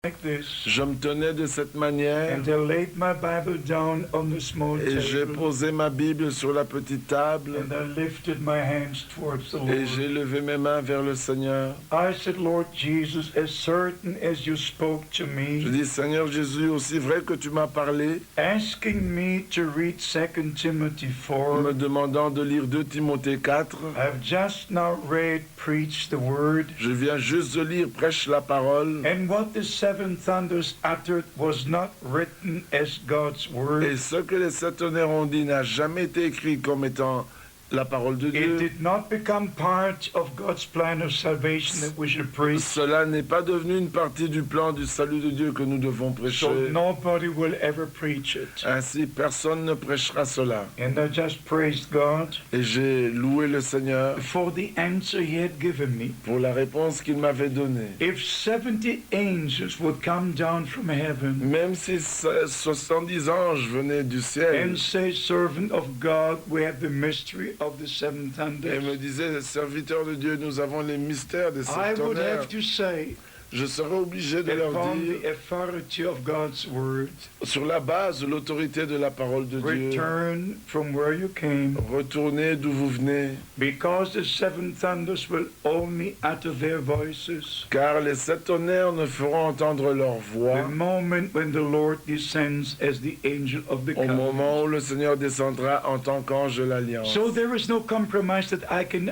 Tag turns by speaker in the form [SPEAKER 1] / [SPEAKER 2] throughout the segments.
[SPEAKER 1] like this.
[SPEAKER 2] Je me tenais de cette manière
[SPEAKER 1] And I laid my Bible down on the small
[SPEAKER 2] et j'ai
[SPEAKER 1] table.
[SPEAKER 2] posé ma Bible sur la petite table
[SPEAKER 1] And I lifted my hands towards the
[SPEAKER 2] et j'ai
[SPEAKER 1] Lord.
[SPEAKER 2] levé mes mains vers le Seigneur.
[SPEAKER 1] I said, Lord Jesus, as certain as you spoke to
[SPEAKER 2] Je
[SPEAKER 1] me,
[SPEAKER 2] dis, Seigneur Jésus, aussi vrai que tu m'as parlé,
[SPEAKER 1] asking me to read 2 Timothy
[SPEAKER 2] me
[SPEAKER 1] 4,
[SPEAKER 2] demandant de lire 2 Timothée 4.
[SPEAKER 1] I've just now read, preach the word.
[SPEAKER 2] Je viens juste de lire Prêche la parole.
[SPEAKER 1] And what the seven thunders uttered was not written as God's
[SPEAKER 2] Et
[SPEAKER 1] word.
[SPEAKER 2] ce que les sept tonnerres ont dit n'a jamais été écrit comme étant la parole de
[SPEAKER 1] It
[SPEAKER 2] Dieu.
[SPEAKER 1] did not become part of God's plan of salvation that we should preach.
[SPEAKER 2] Cela n'est pas devenu une partie du plan du salut de Dieu que nous devons
[SPEAKER 1] So
[SPEAKER 2] prêcher.
[SPEAKER 1] nobody will ever preach it.
[SPEAKER 2] Ainsi, personne ne prêchera cela.
[SPEAKER 1] And I just praised God
[SPEAKER 2] Et j'ai loué le Seigneur
[SPEAKER 1] for the answer He had given me.
[SPEAKER 2] pour la réponse qu'il m'avait donnée.
[SPEAKER 1] If 70 angels would come down from heaven
[SPEAKER 2] Même si 70 anges venaient du ciel
[SPEAKER 1] and say, servant of God, we have the mystery of the seven
[SPEAKER 2] et me
[SPEAKER 1] thunders,
[SPEAKER 2] disaient, serviteurs de Dieu, nous avons les mystères des
[SPEAKER 1] I
[SPEAKER 2] sept
[SPEAKER 1] would
[SPEAKER 2] tonnerres,
[SPEAKER 1] have to say,
[SPEAKER 2] je serais obligé de leur
[SPEAKER 1] upon
[SPEAKER 2] dire,
[SPEAKER 1] the authority of God's word,
[SPEAKER 2] sur la base de l'autorité de la parole de Dieu,
[SPEAKER 1] return from where you came,
[SPEAKER 2] retournez d'où vous venez,
[SPEAKER 1] because the seven thunders will only utter their voices
[SPEAKER 2] car les sept tonnerres ne feront entendre leur voix
[SPEAKER 1] the moment when the Lord descends as the angel of the
[SPEAKER 2] au
[SPEAKER 1] covenant.
[SPEAKER 2] moment où le Seigneur descendra en tant qu'ange de l'Alliance.
[SPEAKER 1] So there is no compromise that I can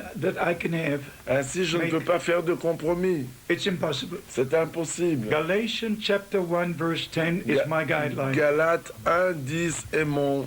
[SPEAKER 1] have.
[SPEAKER 2] Ainsi, je ne peux pas faire de compromis.
[SPEAKER 1] It's impossible.
[SPEAKER 2] C'est impossible.
[SPEAKER 1] Galatians chapter 1 verse 10 is my guideline.
[SPEAKER 2] Galates 1, 10 est mon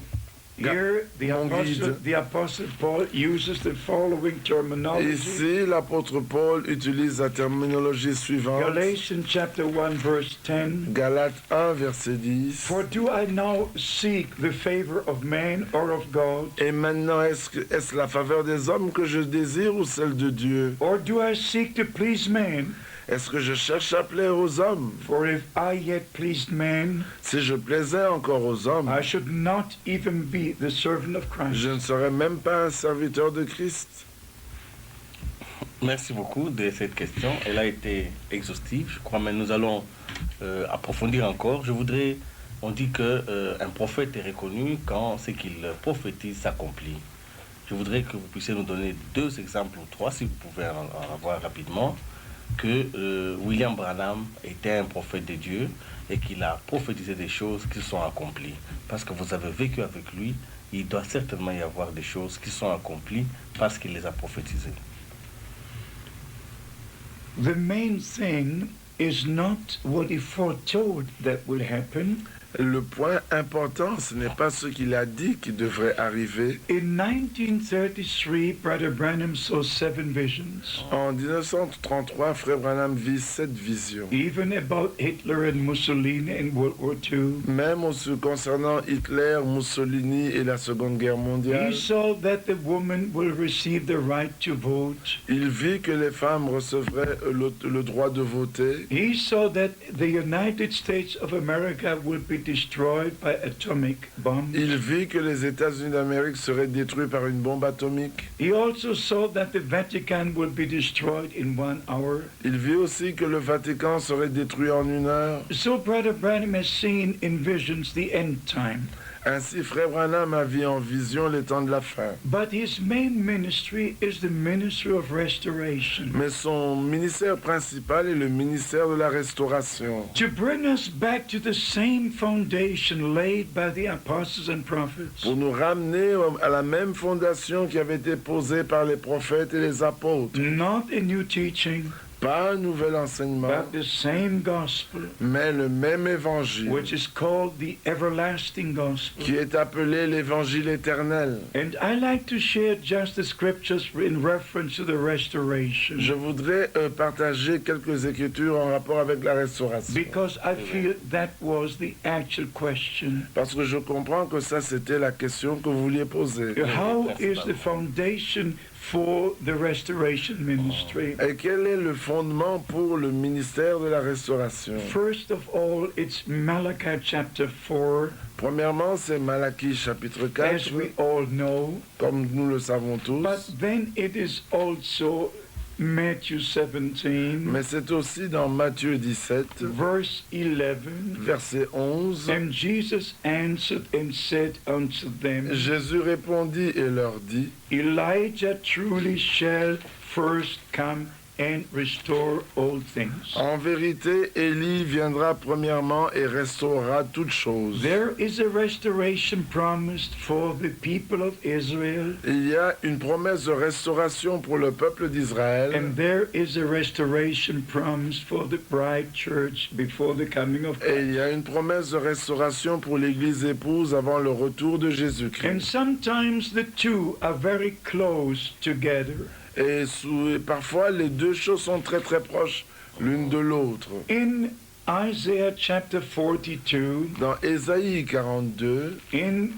[SPEAKER 1] Here the apostle Paul uses the following terminology.
[SPEAKER 2] Ici, l'apôtre Paul utilise la terminologie suivante.
[SPEAKER 1] Galatians chapter 1 verse 10.
[SPEAKER 2] Galates 1, verset 10.
[SPEAKER 1] For do I now seek the favor of man or of God?
[SPEAKER 2] Et maintenant, est-ce la faveur des hommes que je désire ou celle de Dieu?
[SPEAKER 1] Or do I seek to please man?
[SPEAKER 2] Est-ce que je cherche à plaire aux hommes?
[SPEAKER 1] For if I yet pleased man,
[SPEAKER 2] Si je plaisais encore aux hommes,
[SPEAKER 1] I should not even be the servant of Christ.
[SPEAKER 2] je ne serais même pas un serviteur de Christ.
[SPEAKER 3] Merci beaucoup de cette question. Elle a été exhaustive, je crois, mais nous allons approfondir encore. On dit qu'un prophète est reconnu quand ce qu'il prophétise s'accomplit. Je voudrais que vous puissiez nous donner 2 exemples ou 3, si vous pouvez en avoir rapidement, que William Branham était un prophète de Dieu et qu'il a prophétisé des choses qui sont accomplies. Parce que vous avez vécu avec lui, il doit certainement y avoir des choses qui sont accomplies parce qu'il les a prophétisées.
[SPEAKER 1] The main thing is not what he foretold that will happen.
[SPEAKER 2] Le point important, ce n'est pas ce qu'il a dit qui devrait arriver.
[SPEAKER 1] In 1933, Brother Branham saw 7 visions.
[SPEAKER 2] En 1933, Frère Branham vit 7 visions.
[SPEAKER 1] Even about Hitler and Mussolini in World War II.
[SPEAKER 2] Même concernant Hitler, Mussolini et la Seconde Guerre mondiale,
[SPEAKER 1] He saw that the woman will receive the right to vote.
[SPEAKER 2] il vit que les femmes recevraient le droit de voter.
[SPEAKER 1] He saw that the United States of America would be destroyed by atomic bombs.
[SPEAKER 2] Il vit que les États-Unis d'Amérique seraient détruits par une bombe atomique.
[SPEAKER 1] He also saw that the Vatican would be destroyed in 1 hour.
[SPEAKER 2] Il vit aussi que le Vatican serait détruit en 1 heure.
[SPEAKER 1] So Brother Branham has seen in visions the end time.
[SPEAKER 2] Ainsi, Frère Branham a vu en vision les temps de la fin.
[SPEAKER 1] But his main ministry is the ministry of restoration.
[SPEAKER 2] Mais son ministère principal est le ministère de la restauration.
[SPEAKER 1] To bring us back to the same foundation laid by the apostles and prophets.
[SPEAKER 2] Pour nous ramener à la même fondation qui avait été posée par les prophètes et les apôtres.
[SPEAKER 1] Not a new teaching,
[SPEAKER 2] Pas un nouvel enseignement,
[SPEAKER 1] but the same gospel,
[SPEAKER 2] mais le même évangile,
[SPEAKER 1] which is called the everlasting gospel.
[SPEAKER 2] qui est appelé l'évangile éternel.
[SPEAKER 1] And I like to share just the scriptures in reference to the restoration.
[SPEAKER 2] Je voudrais partager quelques écritures en rapport avec la restauration.
[SPEAKER 1] Because I feel that was the actual question.
[SPEAKER 2] Parce que je comprends que ça, c'était la question que vous vouliez poser.
[SPEAKER 1] How is the foundation for the restoration ministry?
[SPEAKER 2] Et quel est le fondement pour le ministère de la restauration?
[SPEAKER 1] First of all, it's Malachi chapter 4.
[SPEAKER 2] Premièrement, c'est Malachie chapitre 4,
[SPEAKER 1] As we all know,
[SPEAKER 2] comme nous le savons tous.
[SPEAKER 1] but then it is also Matthew 17,
[SPEAKER 2] mais c'est aussi dans Matthieu 17,
[SPEAKER 1] verse 11.
[SPEAKER 2] verset 11.
[SPEAKER 1] And Jesus answered and said unto them,
[SPEAKER 2] Jésus répondit et leur dit,
[SPEAKER 1] Elijah truly shall first come and restore all things.
[SPEAKER 2] en vérité, Élie viendra premièrement et restaurera toutes choses.
[SPEAKER 1] There is a restoration promised for the people of Israel,
[SPEAKER 2] Il y a une promesse de restauration pour le peuple d'Israël
[SPEAKER 1] and there is a restoration promised for the bride church before the coming of
[SPEAKER 2] et il
[SPEAKER 1] Christ.
[SPEAKER 2] y a une promesse de restauration pour l'Église épouse avant le retour de
[SPEAKER 1] And
[SPEAKER 2] Jésus-Christ.
[SPEAKER 1] sometimes the two are very close together.
[SPEAKER 2] Et parfois, les deux choses sont très très proches l'une de l'autre.
[SPEAKER 1] In Isaiah chapter 42,
[SPEAKER 2] Dans Ésaïe 42,
[SPEAKER 1] in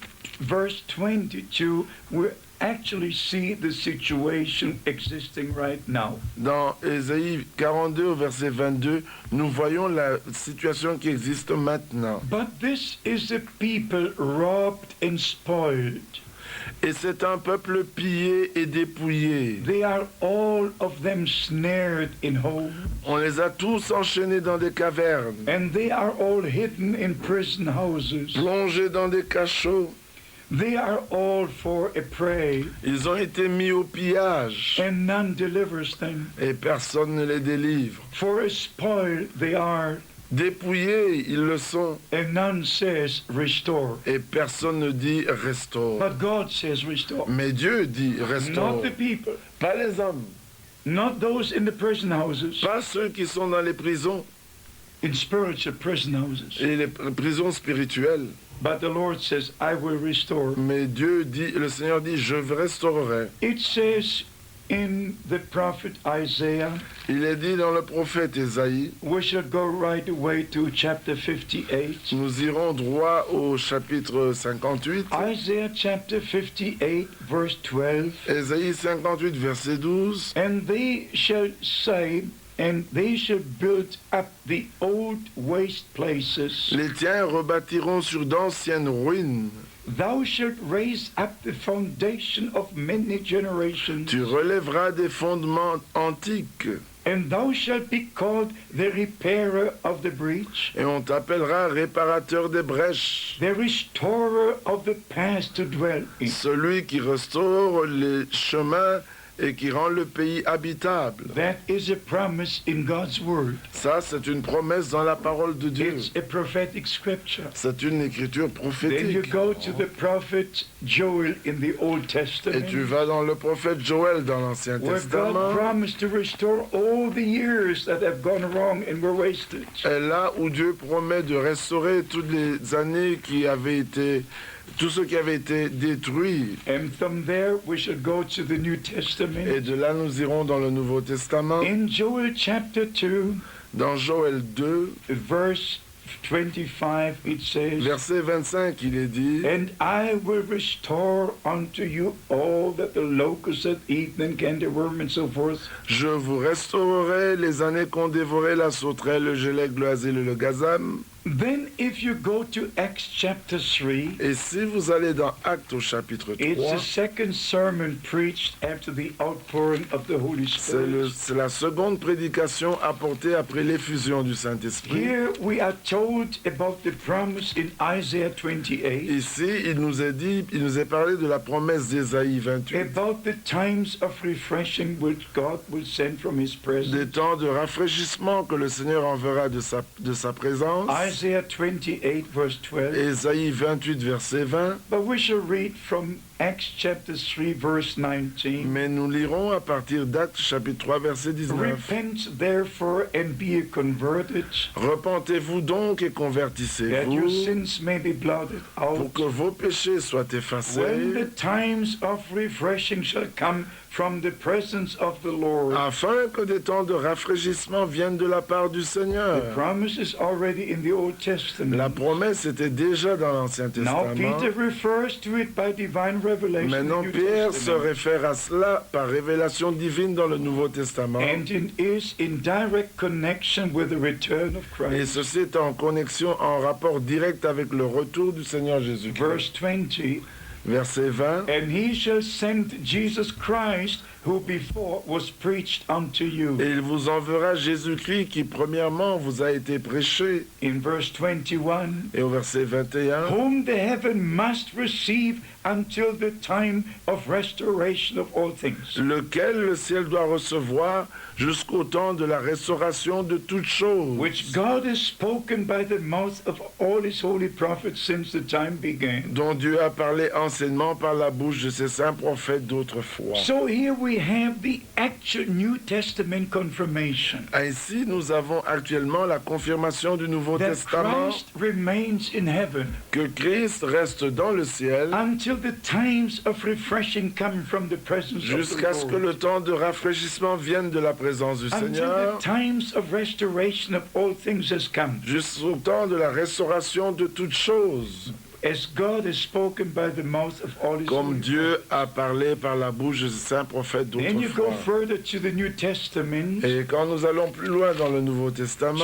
[SPEAKER 1] verse 22, we actually see the situation existing right now.
[SPEAKER 2] dans Ésaïe 42 au verset 22, nous voyons la situation qui existe maintenant.
[SPEAKER 1] But this is a people robbed and spoiled.
[SPEAKER 2] Et c'est un peuple pillé et dépouillé.
[SPEAKER 1] They are all of them snared in holes,
[SPEAKER 2] On les a tous enchaînés dans des cavernes,
[SPEAKER 1] and they are all hidden in prison houses.
[SPEAKER 2] plongés dans des cachots.
[SPEAKER 1] They are all for a prey,
[SPEAKER 2] Ils ont été mis au pillage
[SPEAKER 1] and none delivers them.
[SPEAKER 2] et personne ne les délivre.
[SPEAKER 1] For a spoil they are,
[SPEAKER 2] Dépouillés, ils le sont
[SPEAKER 1] and none says restore.
[SPEAKER 2] et personne ne dit restaure.
[SPEAKER 1] But God says restore.
[SPEAKER 2] Mais Dieu dit restaure.
[SPEAKER 1] Not the people,
[SPEAKER 2] Pas les hommes,
[SPEAKER 1] not those in the prison houses,
[SPEAKER 2] pas ceux qui sont dans les prisons
[SPEAKER 1] in spiritual prison houses.
[SPEAKER 2] et les prisons spirituelles.
[SPEAKER 1] But the Lord says, I will restore.
[SPEAKER 2] Mais Dieu dit, le Seigneur dit, je restaurerai.
[SPEAKER 1] It says in the prophet Isaiah,
[SPEAKER 2] Il est dit dans le prophète Ésaïe,
[SPEAKER 1] we should go right away to chapter 58.
[SPEAKER 2] nous irons droit au chapitre 58.
[SPEAKER 1] Isaiah chapter 58, verse 12.
[SPEAKER 2] Ésaïe 58, verset 12.
[SPEAKER 1] And they shall say, and they shall build up the old waste places.
[SPEAKER 2] Les tiens rebâtiront sur d'anciennes ruines.
[SPEAKER 1] Thou shalt raise up the foundation of many generations,
[SPEAKER 2] Tu relèveras des fondements antiques
[SPEAKER 1] and thou shalt be called the repairer of the breach,
[SPEAKER 2] et on t'appellera réparateur des brèches.
[SPEAKER 1] the restorer of the past to dwell in.
[SPEAKER 2] Celui qui restaure les chemins et qui rend le pays habitable.
[SPEAKER 1] That is a promise in God's word.
[SPEAKER 2] Ça, c'est une promesse dans la parole de Dieu.
[SPEAKER 1] It's a prophetic scripture.
[SPEAKER 2] C'est une écriture
[SPEAKER 1] Then you
[SPEAKER 2] prophétique.
[SPEAKER 1] go to the prophet Joel in the Old
[SPEAKER 2] Et tu
[SPEAKER 1] Testament,
[SPEAKER 2] vas dans le prophète Joël dans l'Ancien
[SPEAKER 1] where God
[SPEAKER 2] Testament.
[SPEAKER 1] promised to restore all the years that have gone wrong and were wasted.
[SPEAKER 2] Et là où Dieu promet de restaurer toutes les années qui avaient été, tout ce qui avait été détruit.
[SPEAKER 1] And from there we should go to the New
[SPEAKER 2] Et
[SPEAKER 1] Testament.
[SPEAKER 2] de là, nous irons dans le Nouveau Testament.
[SPEAKER 1] In Joel chapter 2,
[SPEAKER 2] Dans Joël 2,
[SPEAKER 1] verse 25, it says,
[SPEAKER 2] verset 25, il est dit,
[SPEAKER 1] And I will restore unto you all that the locust hath eaten and cankerworm and so forth.
[SPEAKER 2] je vous restaurerai les années qu'ont dévoré la sauterelle, le gélec, le asile et le gazam.
[SPEAKER 1] Then if you go to Acts chapter 3,
[SPEAKER 2] Et si vous allez dans Actes au chapitre
[SPEAKER 1] it's
[SPEAKER 2] 3,
[SPEAKER 1] the second sermon preached after the outpouring of the Holy Spirit.
[SPEAKER 2] c'est la seconde prédication apportée après l'effusion du Saint-Esprit.
[SPEAKER 1] Here we are told about the promise in Isaiah 28,
[SPEAKER 2] Ici, il nous est parlé de la promesse d'Ésaïe 28,
[SPEAKER 1] about the times of refreshing which God will send from His
[SPEAKER 2] des
[SPEAKER 1] presence.
[SPEAKER 2] temps de rafraîchissement que le Seigneur enverra de sa présence.
[SPEAKER 1] Isaiah 28, verse 12.
[SPEAKER 2] Ésaïe 28, verset 20.
[SPEAKER 1] But we shall read from Acts chapter 3, verse 19.
[SPEAKER 2] Mais nous lirons à partir d'Actes chapitre 3, verset 19.
[SPEAKER 1] Repent therefore and be converted,
[SPEAKER 2] Repentez-vous donc et
[SPEAKER 1] that your
[SPEAKER 2] convertissez-vous
[SPEAKER 1] sins may be blotted
[SPEAKER 2] pour
[SPEAKER 1] out,
[SPEAKER 2] que vos péchés soient
[SPEAKER 1] when
[SPEAKER 2] effacés,
[SPEAKER 1] the times of refreshing shall come from the presence of the Lord.
[SPEAKER 2] afin que des temps de rafraîchissement viennent de la part du
[SPEAKER 1] The
[SPEAKER 2] Seigneur.
[SPEAKER 1] promise is already in the Old
[SPEAKER 2] La
[SPEAKER 1] Testament.
[SPEAKER 2] promesse était déjà dans l'Ancien
[SPEAKER 1] Now
[SPEAKER 2] Testament.
[SPEAKER 1] Peter refers to it by divine revelation
[SPEAKER 2] Maintenant,
[SPEAKER 1] in the New
[SPEAKER 2] Pierre se
[SPEAKER 1] Testament,
[SPEAKER 2] réfère à cela par révélation divine dans le Nouveau Testament.
[SPEAKER 1] and it is in direct connection with the return of
[SPEAKER 2] Et
[SPEAKER 1] Christ.
[SPEAKER 2] ceci est en connexion, en rapport direct avec le retour du Seigneur Jésus-Christ.
[SPEAKER 1] Verse 20,
[SPEAKER 2] Verset 20.
[SPEAKER 1] and he shall send Jesus Christ, who before was preached unto you.
[SPEAKER 2] Et il vous enverra Jésus-Christ qui premièrement vous a été prêché.
[SPEAKER 1] In verse 21,
[SPEAKER 2] Et au verset 21,
[SPEAKER 1] whom the heaven must receive until the time of restoration of all things.
[SPEAKER 2] lequel le ciel doit recevoir jusqu'au temps de la restauration de toutes choses,
[SPEAKER 1] Which God has spoken by the mouth of all his holy prophets since the time began.
[SPEAKER 2] dont Dieu a parlé anciennement par la bouche de ses saints prophètes d'autrefois.
[SPEAKER 1] So here we have the actual New Testament confirmation
[SPEAKER 2] Ainsi, nous avons actuellement la confirmation du Nouveau
[SPEAKER 1] that
[SPEAKER 2] Testament
[SPEAKER 1] Christ remains in heaven
[SPEAKER 2] que Christ reste dans le ciel
[SPEAKER 1] until the times of refreshing come from the presence of
[SPEAKER 2] jusqu'à
[SPEAKER 1] the
[SPEAKER 2] ce que
[SPEAKER 1] Lord.
[SPEAKER 2] le temps de rafraîchissement vienne de la présence du
[SPEAKER 1] Until
[SPEAKER 2] Seigneur,
[SPEAKER 1] the times of restoration of all things has come.
[SPEAKER 2] jusqu'au temps de la restauration de toutes choses,
[SPEAKER 1] As God has spoken by the mouth of all his
[SPEAKER 2] comme
[SPEAKER 1] holy
[SPEAKER 2] Dieu a parlé par la bouche de ses saints prophètes
[SPEAKER 1] Then you go
[SPEAKER 2] d'autrefois.
[SPEAKER 1] further to the New Testament,
[SPEAKER 2] Et quand nous allons plus loin dans le Nouveau Testament,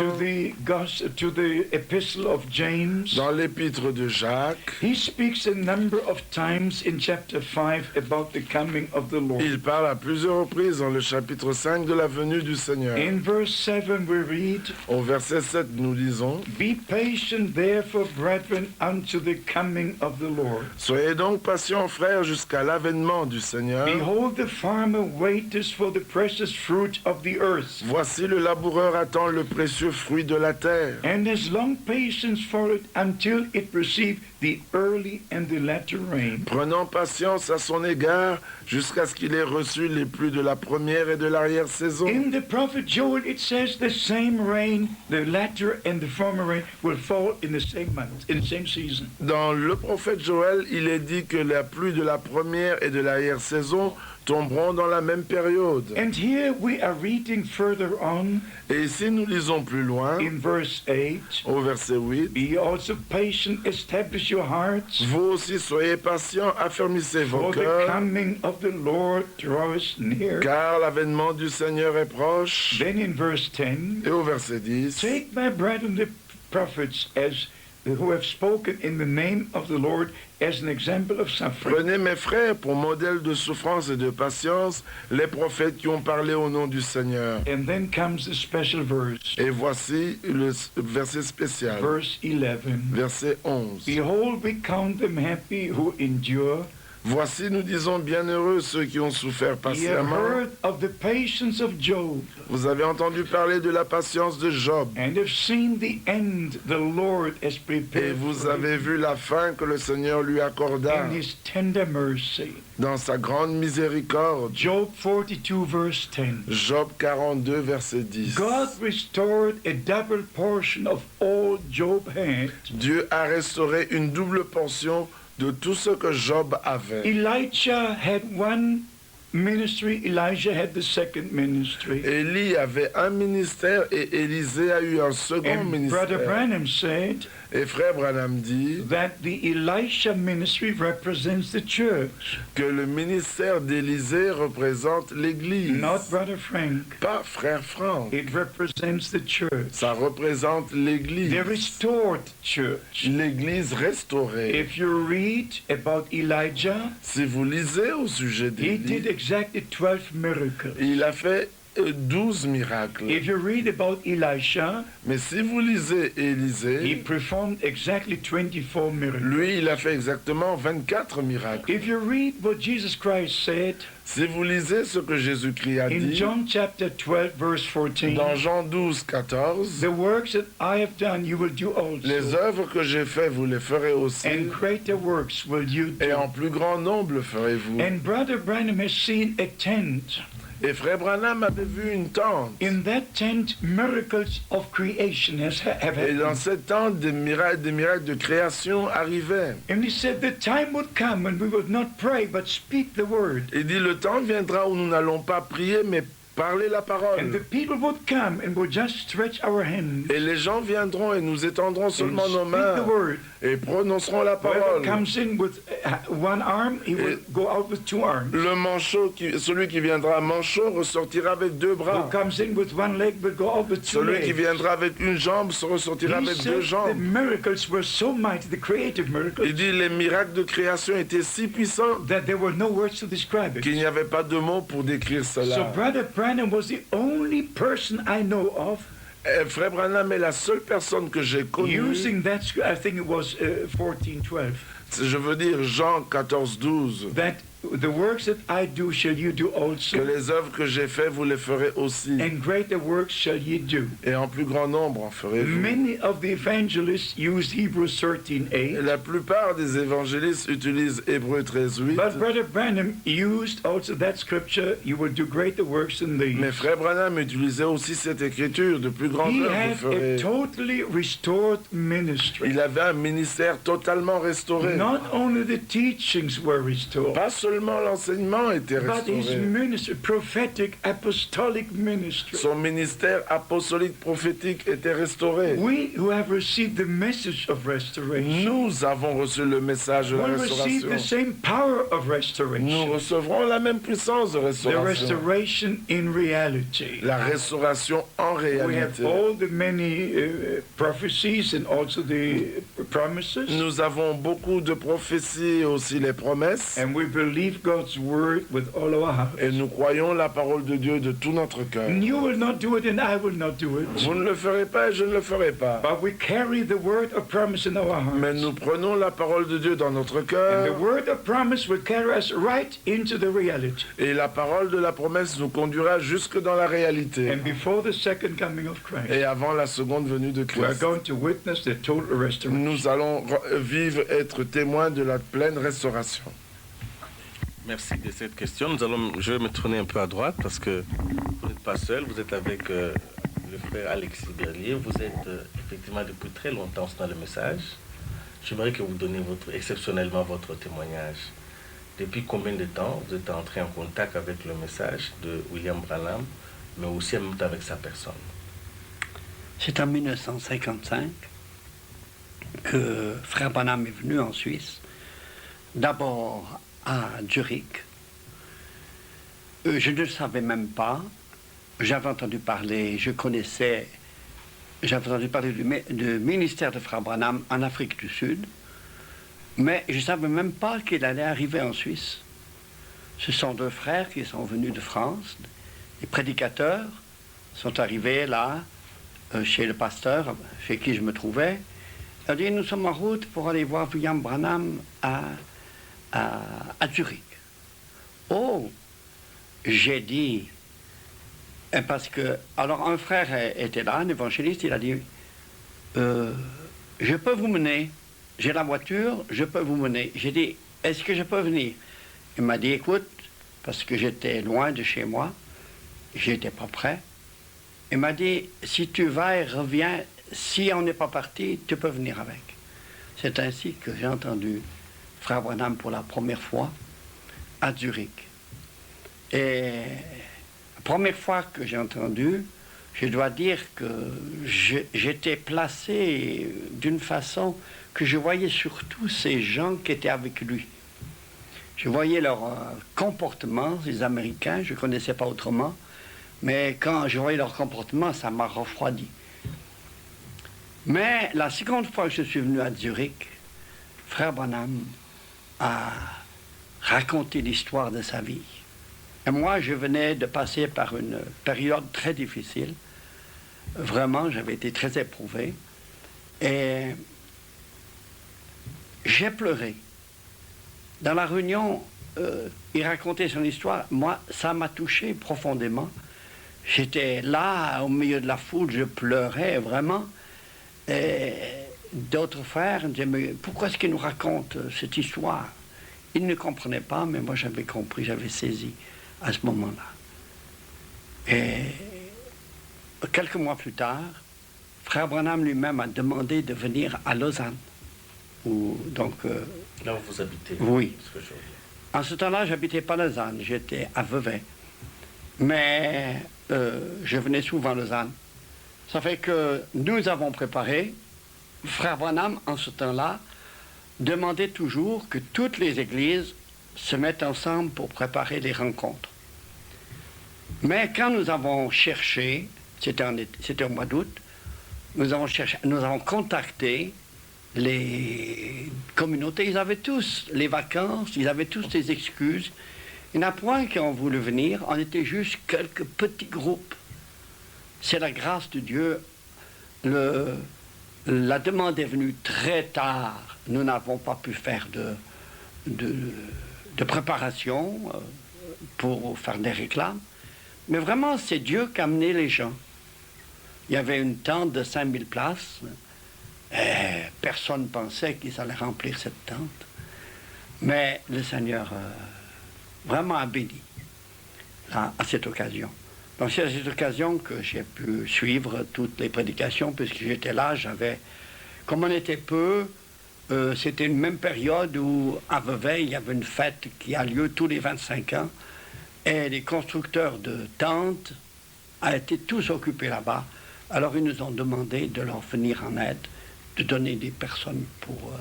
[SPEAKER 1] to the Epistle of James,
[SPEAKER 2] dans l'épître de Jacques,
[SPEAKER 1] he speaks a number of times in chapter 5 about the coming of the Lord.
[SPEAKER 2] il parle à plusieurs reprises dans le chapitre 5 de la venue du Seigneur.
[SPEAKER 1] In verse 7 we read,
[SPEAKER 2] Au verset 7, nous lisons,
[SPEAKER 1] Be patient therefore, brethren, unto the coming of the Lord.
[SPEAKER 2] Soyez donc patients, frères, jusqu'à l'avènement du Seigneur.
[SPEAKER 1] Behold, the farmer waiteth for the precious fruit of the earth,
[SPEAKER 2] Voici le laboureur attend le précieux fruit de la terre,
[SPEAKER 1] and has long patience for it until it receive the early and the latter rain.
[SPEAKER 2] prenant patience à son égard jusqu'à ce qu'il ait reçu les pluies de la première et de l'arrière-saison.
[SPEAKER 1] In the prophet Joel, it says the same rain, the latter and the former rain, will fall in the same month, in the same season.
[SPEAKER 2] Dans le prophète Joël, il est dit que la pluie de la première et de l'arrière-saison tomberont dans la même période.
[SPEAKER 1] And here we are reading further on
[SPEAKER 2] Et ici, nous lisons plus loin,
[SPEAKER 1] in verse 8,
[SPEAKER 2] au verset 8,
[SPEAKER 1] Be also patient, establish your hearts,
[SPEAKER 2] vous aussi soyez patients, affermissez vos
[SPEAKER 1] for the
[SPEAKER 2] cœurs,
[SPEAKER 1] coming of the Lord draweth near.
[SPEAKER 2] car l'avènement du Seigneur est proche.
[SPEAKER 1] Then in verse 10,
[SPEAKER 2] Et au verset 10,
[SPEAKER 1] Take my brethren the prophets as who have spoken in the name of the Lord as an example of suffering.
[SPEAKER 2] prenez mes frères pour modèle de souffrance et de patience, les prophètes qui ont parlé au nom du Seigneur.
[SPEAKER 1] And then comes the special verse,
[SPEAKER 2] Et voici le verset spécial,
[SPEAKER 1] verse 11.
[SPEAKER 2] verset 11.
[SPEAKER 1] Behold, we count them happy who endure.
[SPEAKER 2] Voici, nous disons, bienheureux ceux qui ont souffert
[SPEAKER 1] Ye have
[SPEAKER 2] patiemment.
[SPEAKER 1] heard of the patience of Job,
[SPEAKER 2] Vous avez entendu parler de la patience de Job.
[SPEAKER 1] and have seen the end the Lord has
[SPEAKER 2] Et
[SPEAKER 1] prepared
[SPEAKER 2] vous
[SPEAKER 1] for
[SPEAKER 2] avez vu la fin que le Seigneur lui accorda
[SPEAKER 1] in his tender mercy.
[SPEAKER 2] dans sa grande miséricorde.
[SPEAKER 1] Job 42, verse 10.
[SPEAKER 2] Job 42, verset 10.
[SPEAKER 1] God restored a double portion of all Job had.
[SPEAKER 2] Dieu a restauré une double portion de tout ce que Job avait.
[SPEAKER 1] Elijah had one ministry, Elijah had the second ministry.
[SPEAKER 2] Élie avait un ministère et Élisée a eu un second
[SPEAKER 1] And Brother
[SPEAKER 2] ministère.
[SPEAKER 1] Branham said
[SPEAKER 2] Et frère Branham dit
[SPEAKER 1] that the Elisha ministry represents the church,
[SPEAKER 2] que le ministère d'Élisée représente l'Église.
[SPEAKER 1] not Brother Frank.
[SPEAKER 2] Pas frère Franck.
[SPEAKER 1] It represents the church,
[SPEAKER 2] Ça représente l'Église.
[SPEAKER 1] the restored church.
[SPEAKER 2] L'Église restaurée.
[SPEAKER 1] If you read about Elijah,
[SPEAKER 2] Si vous lisez au sujet
[SPEAKER 1] he did
[SPEAKER 2] d'Élie,
[SPEAKER 1] exactly 12 miracles.
[SPEAKER 2] il a fait 12 miracles.
[SPEAKER 1] If you read about Elisha,
[SPEAKER 2] Mais si vous lisez
[SPEAKER 1] he
[SPEAKER 2] Élisée,
[SPEAKER 1] performed exactly 24 miracles.
[SPEAKER 2] lui, il a fait exactement 24 miracles.
[SPEAKER 1] If you read what Jesus Christ said
[SPEAKER 2] Si vous lisez ce que Jésus-Christ a
[SPEAKER 1] in
[SPEAKER 2] dit
[SPEAKER 1] John chapter 12, verse 14,
[SPEAKER 2] dans Jean 12, 14,
[SPEAKER 1] the works that I have done, you will do
[SPEAKER 2] les
[SPEAKER 1] also,
[SPEAKER 2] œuvres que j'ai faites, vous les ferez aussi,
[SPEAKER 1] and greater works will you
[SPEAKER 2] et
[SPEAKER 1] do.
[SPEAKER 2] en plus grand nombre le ferez-vous.
[SPEAKER 1] And Brother Branham has seen a tent.
[SPEAKER 2] Et frère Branham avait vu une tente.
[SPEAKER 1] In that tent, miracles of creation have
[SPEAKER 2] Et dans
[SPEAKER 1] happened.
[SPEAKER 2] cette tente, des miracles de création arrivaient.
[SPEAKER 1] And he said the time would come when we would not pray but speak the word.
[SPEAKER 2] Il dit, le temps viendra où nous n'allons pas prier, mais parler la
[SPEAKER 1] And
[SPEAKER 2] parole.
[SPEAKER 1] the people would come and would just stretch our hands.
[SPEAKER 2] Et les gens viendront et nous étendrons
[SPEAKER 1] And
[SPEAKER 2] seulement nos
[SPEAKER 1] speak
[SPEAKER 2] mains
[SPEAKER 1] the word.
[SPEAKER 2] et prononceront la
[SPEAKER 1] Whoever
[SPEAKER 2] parole.
[SPEAKER 1] comes in with one arm, he will go out with two arms.
[SPEAKER 2] Le manchot, celui qui viendra manchot ressortira avec deux
[SPEAKER 1] Who
[SPEAKER 2] bras.
[SPEAKER 1] comes in with one leg will go out with two
[SPEAKER 2] Celui qui
[SPEAKER 1] legs.
[SPEAKER 2] viendra avec une jambe se ressortira
[SPEAKER 1] He
[SPEAKER 2] avec
[SPEAKER 1] said
[SPEAKER 2] deux
[SPEAKER 1] the
[SPEAKER 2] jambes.
[SPEAKER 1] miracles were so mighty, the creative miracles,
[SPEAKER 2] Il dit les miracles de création étaient si puissants
[SPEAKER 1] that there were no words to describe it.
[SPEAKER 2] qu'il n'y avait pas de mots pour décrire
[SPEAKER 1] So
[SPEAKER 2] cela.
[SPEAKER 1] Brother Branham was the only person I know of
[SPEAKER 2] Frère Branham est la seule personne que j'ai connue,
[SPEAKER 1] using that, I think it was 14:12,
[SPEAKER 2] je veux dire Jean 14:12,
[SPEAKER 1] that the works that I do shall you do
[SPEAKER 2] que
[SPEAKER 1] also,
[SPEAKER 2] les œuvres que j'ai faites, vous les ferez aussi.
[SPEAKER 1] and greater works shall ye do.
[SPEAKER 2] Et en plus grand nombre en ferez-vous.
[SPEAKER 1] Many of the evangelists used Hebrews
[SPEAKER 2] Et
[SPEAKER 1] 13:8,
[SPEAKER 2] la plupart des évangélistes utilisent Hébreux 13:8.
[SPEAKER 1] but Brother Branham used also that scripture, you will do greater works than these.
[SPEAKER 2] Mais Frère Branham utilisait aussi cette écriture, de plus grandes
[SPEAKER 1] He
[SPEAKER 2] œuvres
[SPEAKER 1] had
[SPEAKER 2] vous
[SPEAKER 1] a
[SPEAKER 2] ferez.
[SPEAKER 1] totally restored ministry.
[SPEAKER 2] Il avait un ministère totalement restauré.
[SPEAKER 1] Not only the teachings were restored,
[SPEAKER 2] Pas seulement l'enseignement était
[SPEAKER 1] but his
[SPEAKER 2] restauré.
[SPEAKER 1] ministry, prophetic, apostolic ministry.
[SPEAKER 2] Son ministère apostolique prophétique était restauré.
[SPEAKER 1] We who have received the message of restoration
[SPEAKER 2] Nous avons reçu le message de la
[SPEAKER 1] will receive the
[SPEAKER 2] restauration.
[SPEAKER 1] same power of
[SPEAKER 2] Nous
[SPEAKER 1] restoration.
[SPEAKER 2] recevrons la même puissance de
[SPEAKER 1] The
[SPEAKER 2] restauration.
[SPEAKER 1] restoration in reality.
[SPEAKER 2] La restauration en
[SPEAKER 1] We have
[SPEAKER 2] réalité.
[SPEAKER 1] all the many prophecies and also the promises,
[SPEAKER 2] Nous avons beaucoup de prophéties et aussi les promesses.
[SPEAKER 1] and we believe God's word with all our heart.
[SPEAKER 2] Et nous croyons la parole de Dieu de tout notre cœur.
[SPEAKER 1] You will not do it, and I will not do it.
[SPEAKER 2] Vous ne le ferez pas et je ne le ferai pas.
[SPEAKER 1] But we carry the word of promise in our
[SPEAKER 2] Mais
[SPEAKER 1] hearts.
[SPEAKER 2] nous prenons la parole de Dieu dans notre
[SPEAKER 1] And the
[SPEAKER 2] cœur.
[SPEAKER 1] word of promise will carry us right into the reality.
[SPEAKER 2] Et la parole de la promesse nous conduira jusque dans la réalité.
[SPEAKER 1] And before the second coming of Christ,
[SPEAKER 2] Et avant la seconde venue de
[SPEAKER 1] we are
[SPEAKER 2] Christ.
[SPEAKER 1] going to witness the total restoration.
[SPEAKER 2] Nous allons vivre, être témoins de la pleine restauration.
[SPEAKER 3] Merci de cette question. Je vais me tourner un peu à droite parce que vous n'êtes pas seul. Vous êtes avec le frère Alexis Berlier. Vous êtes effectivement depuis très longtemps dans le message. J'aimerais que vous donniez exceptionnellement votre témoignage. Depuis combien de temps vous êtes entré en contact avec le message de William Branham, mais aussi en même temps avec sa personne?
[SPEAKER 4] C'est en 1955 que Frère Branham est venu en Suisse, d'abord à Zurich. Je ne le savais même pas. J'avais entendu parler, j'avais entendu parler du ministère de Frère Branham en Afrique du Sud, mais je ne savais même pas qu'il allait arriver en Suisse. Ce sont deux frères qui sont venus de France, les prédicateurs sont arrivés là, chez le pasteur, chez qui je me trouvais. Il a dit, nous sommes en route pour aller voir William Branham à Zurich. Oh, j'ai dit, parce que, alors un frère était là, un évangéliste, il a dit, je peux vous mener, j'ai la voiture, je peux vous mener. J'ai dit, est-ce que je peux venir? Il m'a dit, écoute, parce que j'étais loin de chez moi, j'étais pas prêt. Il m'a dit, si tu vas et reviens, si on n'est pas parti, tu peux venir avec. C'est ainsi que j'ai entendu Frère Branham pour la première fois à Zurich. Et la première fois que j'ai entendu, je dois dire que j'étais placé d'une façon que je voyais surtout ces gens qui étaient avec lui. Je voyais leur comportement, les Américains, je ne connaissais pas autrement, mais quand je voyais leur comportement, ça m'a refroidi. Mais la seconde fois que je suis venu à Zurich, Frère Branham a raconté l'histoire de sa vie. Et moi, je venais de passer par une période très difficile. Vraiment, j'avais été très éprouvé. Et j'ai pleuré. Dans la réunion, il racontait son histoire. Moi, ça m'a touché profondément. J'étais là, au milieu de la foule, je pleurais vraiment. Et d'autres frères me disaient, mais pourquoi est-ce qu'il nous raconte cette histoire? Ils ne comprenaient pas, mais moi j'avais compris, j'avais saisi à ce moment-là. Et quelques mois plus tard, Frère Branham lui-même a demandé de venir à Lausanne.
[SPEAKER 3] Là où vous habitez.
[SPEAKER 4] Oui.
[SPEAKER 3] Ce que je veux dire.
[SPEAKER 4] En ce temps-là, j'habitais pas Lausanne, j'étais à Vevey. Mais je venais souvent à Lausanne. Ça fait que nous avons préparé, Frère Branham, en ce temps-là, demandait toujours que toutes les églises se mettent ensemble pour préparer les rencontres. Mais quand nous avons cherché, c'était au mois d'août, nous avons contacté les communautés, ils avaient tous les vacances, ils avaient tous des excuses. Il n'y en a point qui ont voulu venir, on était juste quelques petits groupes. C'est la grâce de Dieu. La demande est venue très tard. Nous n'avons pas pu faire de préparation pour faire des réclames. Mais vraiment, c'est Dieu qui a amené les gens. Il y avait une tente de 5000 places. Et personne ne pensait qu'ils allaient remplir cette tente. Mais le Seigneur vraiment a béni à cette occasion. Donc c'est à cette occasion que j'ai pu suivre toutes les prédications, puisque j'étais là, comme on était peu, c'était une même période où à Vevey, il y avait une fête qui a lieu tous les 25 ans, et les constructeurs de tentes ont été tous occupés là-bas. Alors ils nous ont demandé de leur venir en aide, de donner des personnes pour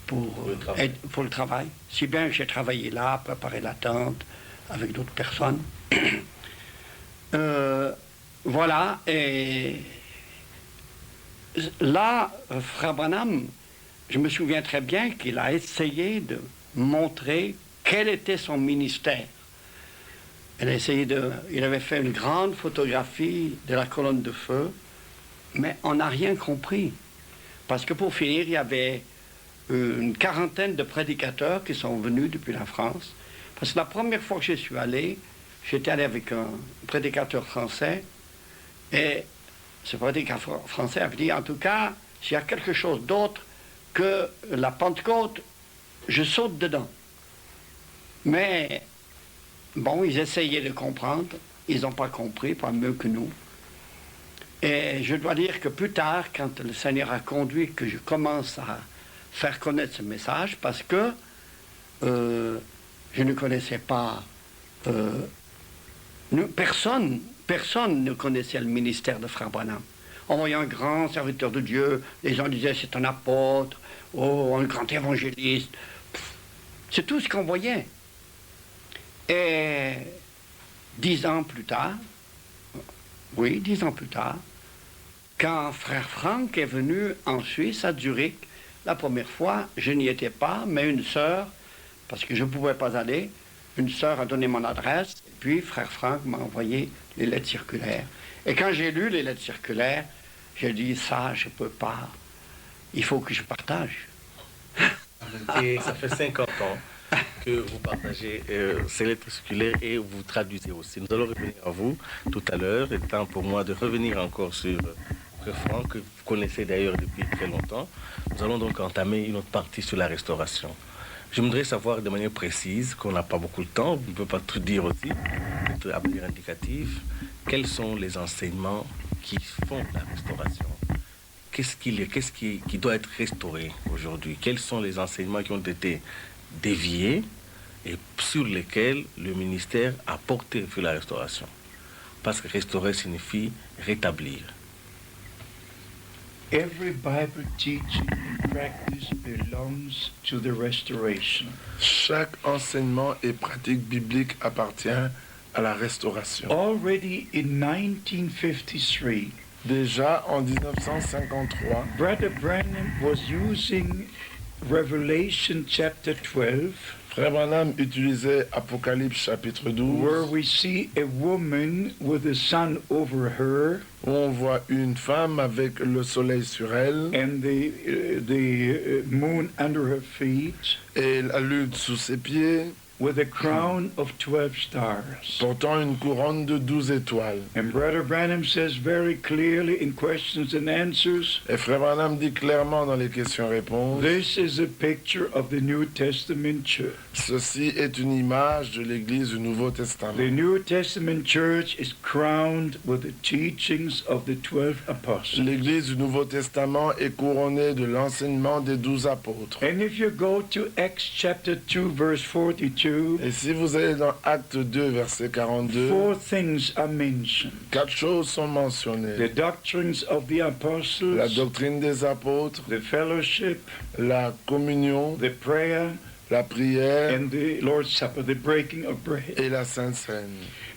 [SPEAKER 4] le travail. Si bien que j'ai travaillé là, préparé la tente avec d'autres personnes. Voilà, et là, Frère Branham, je me souviens très bien qu'il a essayé de montrer quel était son ministère. Il avait fait une grande photographie de la colonne de feu, mais on n'a rien compris. Parce que pour finir, il y avait une quarantaine de prédicateurs qui sont venus depuis la France. Parce que la première fois que je suis allé, j'étais allé avec un prédicateur français, et ce prédicateur français avait dit, en tout cas, s'il y a quelque chose d'autre que la Pentecôte, je saute dedans. Mais, bon, ils essayaient de comprendre, ils n'ont pas compris, pas mieux que nous. Et je dois dire que plus tard, quand le Seigneur a conduit que je commence à faire connaître ce message, parce que je ne connaissais pas... personne ne connaissait le ministère de Frère Branham. On voyait un grand serviteur de Dieu, les gens disaient c'est un apôtre, oh, un grand évangéliste. C'est tout ce qu'on voyait. Et 10 ans plus tard, quand Frère Franck est venu en Suisse, à Zurich, la première fois, je n'y étais pas, mais une sœur, parce que je ne pouvais pas aller, une sœur a donné mon adresse, et puis Frère Franck m'a envoyé les lettres circulaires. Et quand j'ai lu les lettres circulaires, j'ai dit, ça, je ne peux pas, il faut que je partage.
[SPEAKER 3] Et ça fait 50 ans que vous partagez ces lettres circulaires et vous traduisez aussi. Nous allons revenir à vous tout à l'heure. Il est temps pour moi de revenir encore sur Frère Franck, que vous connaissez d'ailleurs depuis très longtemps. Nous allons donc entamer une autre partie sur la restauration. Je voudrais savoir de manière précise, qu'on n'a pas beaucoup de temps, vous ne pouvez pas tout dire aussi, être à manière indicative, quels sont les enseignements qui font la restauration? Qu'est-ce qui doit être restauré aujourd'hui? Quels sont les enseignements qui ont été déviés et sur lesquels le ministère a porté sur la restauration? Parce que restaurer signifie rétablir.
[SPEAKER 1] Every Bible teaching and practice belongs to the restoration.
[SPEAKER 2] Chaque enseignement et pratique biblique appartient à la restauration.
[SPEAKER 1] Already in 1953,
[SPEAKER 2] Déjà en 1953,
[SPEAKER 1] Brother Branham was using Revelation chapter 12,
[SPEAKER 2] Frère Branham utilisait Apocalypse chapitre
[SPEAKER 1] where
[SPEAKER 2] 12,
[SPEAKER 1] we see a woman with the sun over her
[SPEAKER 2] où on voit une femme avec le soleil sur elle
[SPEAKER 1] and the moon under her feet,
[SPEAKER 2] et la lune sous ses pieds,
[SPEAKER 1] with a crown of 12 stars.
[SPEAKER 2] portant une couronne de 12 étoiles.
[SPEAKER 1] And Brother Branham says very clearly in questions and answers,
[SPEAKER 2] Et Frère Branham dit clairement dans les questions-réponses,
[SPEAKER 1] this is a picture of the New Testament church.
[SPEAKER 2] ceci est une image de l'Église du Nouveau Testament.
[SPEAKER 1] The New Testament church is crowned with the teachings of the 12 apostles.
[SPEAKER 2] L'Église du Nouveau Testament est couronnée de l'enseignement des 12 apôtres.
[SPEAKER 1] And if you go to Acts chapter 2 verse 42, 42,
[SPEAKER 2] Et si vous allez dans Acte 2, verset 42,
[SPEAKER 1] 4 things are mentioned.
[SPEAKER 2] 4 choses sont
[SPEAKER 1] The
[SPEAKER 2] mentionnées.
[SPEAKER 1] doctrines of the
[SPEAKER 2] La
[SPEAKER 1] apostles,
[SPEAKER 2] doctrine des apôtres,
[SPEAKER 1] the fellowship,
[SPEAKER 2] la communion,
[SPEAKER 1] the prayer,
[SPEAKER 2] la prière
[SPEAKER 1] and the Lord's Supper, the breaking of bread.
[SPEAKER 2] et la Sainte Seine.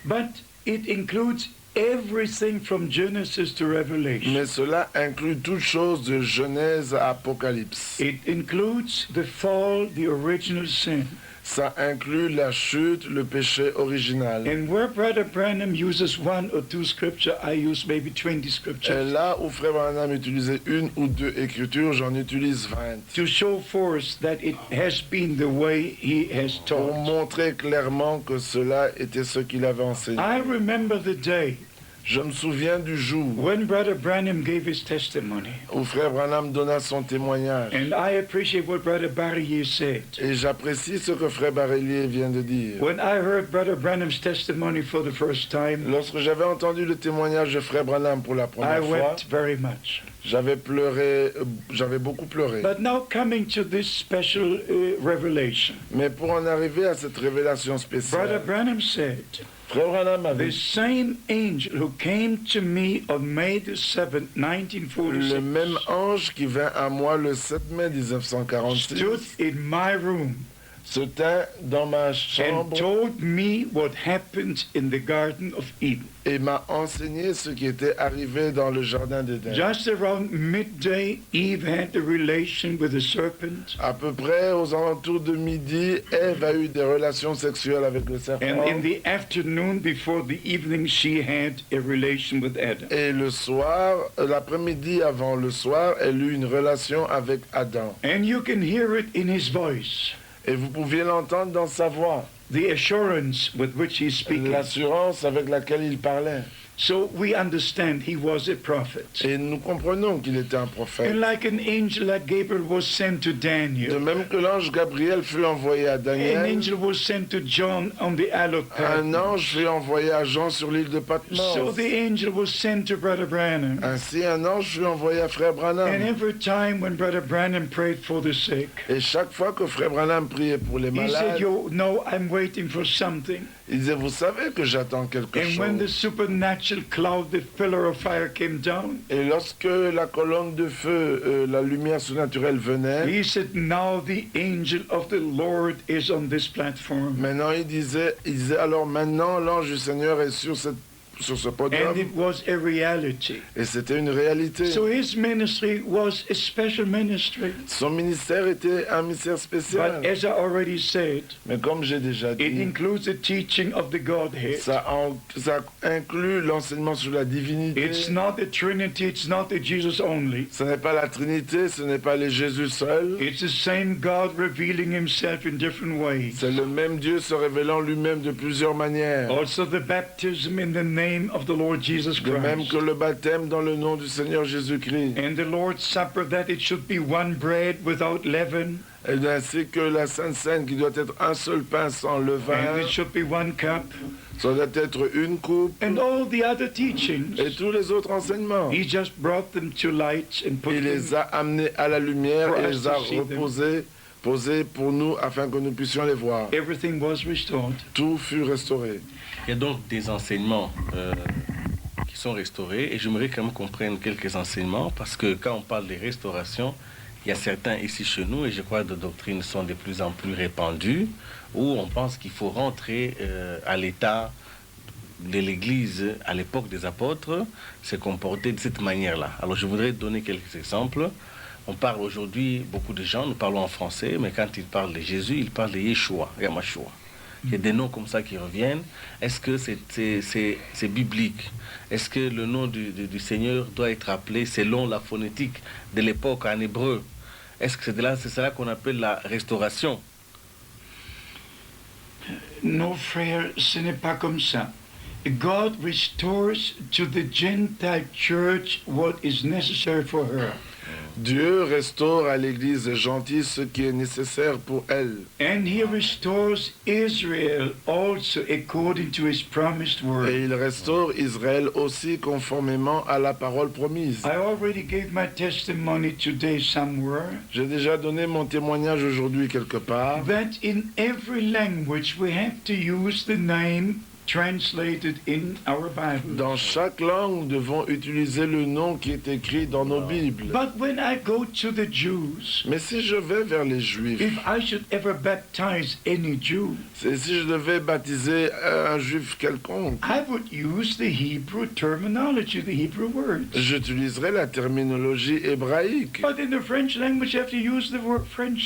[SPEAKER 1] But it includes everything from Genesis to Revelation.
[SPEAKER 2] Mais cela inclut toutes choses de Genèse à Apocalypse.
[SPEAKER 1] It includes the fall, the original sin.
[SPEAKER 2] Ça inclut la chute, le péché original.
[SPEAKER 1] And where Brother Branham uses 1 or 2 scripture, I use maybe 20
[SPEAKER 2] Et
[SPEAKER 1] scriptures
[SPEAKER 2] là où Frère Branham utilisait 1 ou 2 écritures, j'en utilise 20.
[SPEAKER 1] to show forth that it has been the way he has
[SPEAKER 2] Pour
[SPEAKER 1] taught.
[SPEAKER 2] montrer clairement que cela était ce qu'il avait enseigné.
[SPEAKER 1] I remember the day
[SPEAKER 2] Je me souviens du jour
[SPEAKER 1] when Brother Branham gave his testimony.
[SPEAKER 2] où Frère Branham donna son témoignage.
[SPEAKER 1] And I appreciate what Brother Barrier said.
[SPEAKER 2] Et j'apprécie ce que Frère Barélier vient de dire.
[SPEAKER 1] When I heard Brother Branham's testimony for the first time,
[SPEAKER 2] Lorsque j'avais entendu le témoignage de Frère Branham pour la
[SPEAKER 1] I
[SPEAKER 2] première fois,
[SPEAKER 1] wept very much.
[SPEAKER 2] j'avais pleuré, j'avais beaucoup pleuré.
[SPEAKER 1] But now coming to this special revelation,
[SPEAKER 2] Mais pour en arriver à cette révélation
[SPEAKER 1] Brother
[SPEAKER 2] spéciale,
[SPEAKER 1] Branham said,
[SPEAKER 2] Frère Branham avait
[SPEAKER 1] the same angel who came to me on May the 7th,
[SPEAKER 2] le
[SPEAKER 1] 1946,
[SPEAKER 2] même ange qui vint à moi le 7 mai 1946
[SPEAKER 1] stood in my room
[SPEAKER 2] se tint dans ma
[SPEAKER 1] and
[SPEAKER 2] chambre
[SPEAKER 1] told me what happened in the Garden of Eden.
[SPEAKER 2] et m'a enseigné ce qui était arrivé dans le jardin d'Éden.
[SPEAKER 1] Just around midday, Eve had a relation with the serpent,
[SPEAKER 2] À peu près aux alentours de midi, Ève a eu des relations sexuelles avec le serpent.
[SPEAKER 1] and in the afternoon before the evening, she had a relation with Adam.
[SPEAKER 2] Et le soir, l'après-midi avant le soir, elle eut une relation avec Adam.
[SPEAKER 1] And you can hear it in his voice,
[SPEAKER 2] Et vous pouviez l'entendre dans sa voix,
[SPEAKER 1] the assurance with which he's speaking.
[SPEAKER 2] l'assurance avec laquelle il parlait.
[SPEAKER 1] So we understand he was a prophet.
[SPEAKER 2] Et nous comprenons qu'il était un prophète.
[SPEAKER 1] And like an angel like Gabriel was sent to
[SPEAKER 2] De
[SPEAKER 1] Daniel,
[SPEAKER 2] même que l'ange Gabriel fut envoyé à
[SPEAKER 1] an
[SPEAKER 2] Daniel,
[SPEAKER 1] angel was sent to John on the Isle of
[SPEAKER 2] un
[SPEAKER 1] Patmos.
[SPEAKER 2] ange fut envoyé à Jean sur l'île de
[SPEAKER 1] So
[SPEAKER 2] Patmos.
[SPEAKER 1] the angel was sent to Brother Branham.
[SPEAKER 2] Ainsi, un ange fut envoyé à Frère
[SPEAKER 1] And
[SPEAKER 2] Branham.
[SPEAKER 1] every time when Brother Branham prayed for the sick,
[SPEAKER 2] Et chaque fois que Frère Branham priait pour les
[SPEAKER 1] he said,
[SPEAKER 2] malades,
[SPEAKER 1] "You know, I'm waiting for something."
[SPEAKER 2] il disait, vous savez que j'attends quelque
[SPEAKER 1] And when the
[SPEAKER 2] chose.
[SPEAKER 1] supernatural cloud, the pillar of fire came down,
[SPEAKER 2] Et lorsque la colonne de feu, la lumière surnaturelle venait,
[SPEAKER 1] he said, "Now the angel of the Lord is on this platform."
[SPEAKER 2] maintenant il disait, alors maintenant l'ange du Seigneur est sur ce podium.
[SPEAKER 1] And it was a reality.
[SPEAKER 2] Et c'était une réalité.
[SPEAKER 1] So his ministry was a special ministry.
[SPEAKER 2] Son ministère était un ministère
[SPEAKER 1] But
[SPEAKER 2] spécial.
[SPEAKER 1] as I already said,
[SPEAKER 2] Mais comme j'ai déjà
[SPEAKER 1] it
[SPEAKER 2] dit,
[SPEAKER 1] includes the teaching of the Godhead.
[SPEAKER 2] ça inclut l'enseignement sur la divinité.
[SPEAKER 1] It's not the Trinity, it's not the Jesus only.
[SPEAKER 2] Ce n'est pas la Trinité, ce n'est pas les Jésus seuls.
[SPEAKER 1] It's the same God revealing himself in different ways.
[SPEAKER 2] C'est le même Dieu se révélant lui-même de plusieurs manières.
[SPEAKER 1] Also the baptism in the name of the Lord Jesus
[SPEAKER 2] De même
[SPEAKER 1] Christ.
[SPEAKER 2] que le baptême dans le nom du Seigneur Jésus-Christ.
[SPEAKER 1] And the Lord's Supper, that it should be one bread without leaven,
[SPEAKER 2] Et ainsi que la Sainte Seine qui doit être un seul pain sans levain.
[SPEAKER 1] and it should be one cup,
[SPEAKER 2] Ça doit être une coupe.
[SPEAKER 1] and all the other
[SPEAKER 2] Et
[SPEAKER 1] teachings.
[SPEAKER 2] tous les autres enseignements.
[SPEAKER 1] He just brought them to light and put
[SPEAKER 2] Il
[SPEAKER 1] them.
[SPEAKER 2] les a amenés à la lumière
[SPEAKER 1] For
[SPEAKER 2] et
[SPEAKER 1] us
[SPEAKER 2] les a
[SPEAKER 1] to see them.
[SPEAKER 2] posés pour nous afin que nous puissions les voir.
[SPEAKER 1] Everything was restored.
[SPEAKER 2] Tout fut restauré.
[SPEAKER 3] Il y a donc des enseignements qui sont restaurés et j'aimerais quand même qu'on prenne quelques enseignements parce que quand on parle des restaurations, il y a certains ici chez nous et je crois que les doctrines sont de plus en plus répandues où on pense qu'il faut rentrer à l'état de l'Église à l'époque des apôtres, se comporter de cette manière-là. Alors je voudrais donner quelques exemples. On parle aujourd'hui, beaucoup de gens, nous parlons en français, mais quand ils parlent de Jésus, ils parlent de Yeshua, Yamashua. Il y a des noms comme ça qui reviennent. Est-ce que c'est biblique? Est-ce que le nom du Seigneur doit être appelé selon la phonétique de l'époque en hébreu? Est-ce que c'est cela qu'on appelle la restauration?
[SPEAKER 1] Non, frère, ce n'est pas comme ça. God restores to the Gentile church what is necessary for her.
[SPEAKER 2] Dieu restaure à l'Église gentille ce qui est nécessaire pour elle.
[SPEAKER 1] And he restores Israel also according to his promised word.
[SPEAKER 2] Et il restaure Israël aussi conformément à la parole promise.
[SPEAKER 1] I already gave my testimony today somewhere
[SPEAKER 2] J'ai déjà donné mon témoignage aujourd'hui quelque part.
[SPEAKER 1] that in every language we have to use the name translated in our Bible.
[SPEAKER 2] Dans chaque langue, nous devons utiliser le nom qui est écrit dans nos Bibles.
[SPEAKER 1] But when I go to the Jews,
[SPEAKER 2] Mais si je vais vers les Juifs,
[SPEAKER 1] if I should ever baptize any Jew,
[SPEAKER 2] c'est si je devais baptiser un Juif quelconque,
[SPEAKER 1] I would use the Hebrew terminology, the Hebrew words.
[SPEAKER 2] j'utiliserais la terminologie hébraïque.
[SPEAKER 1] But in the French language, you have to use the word French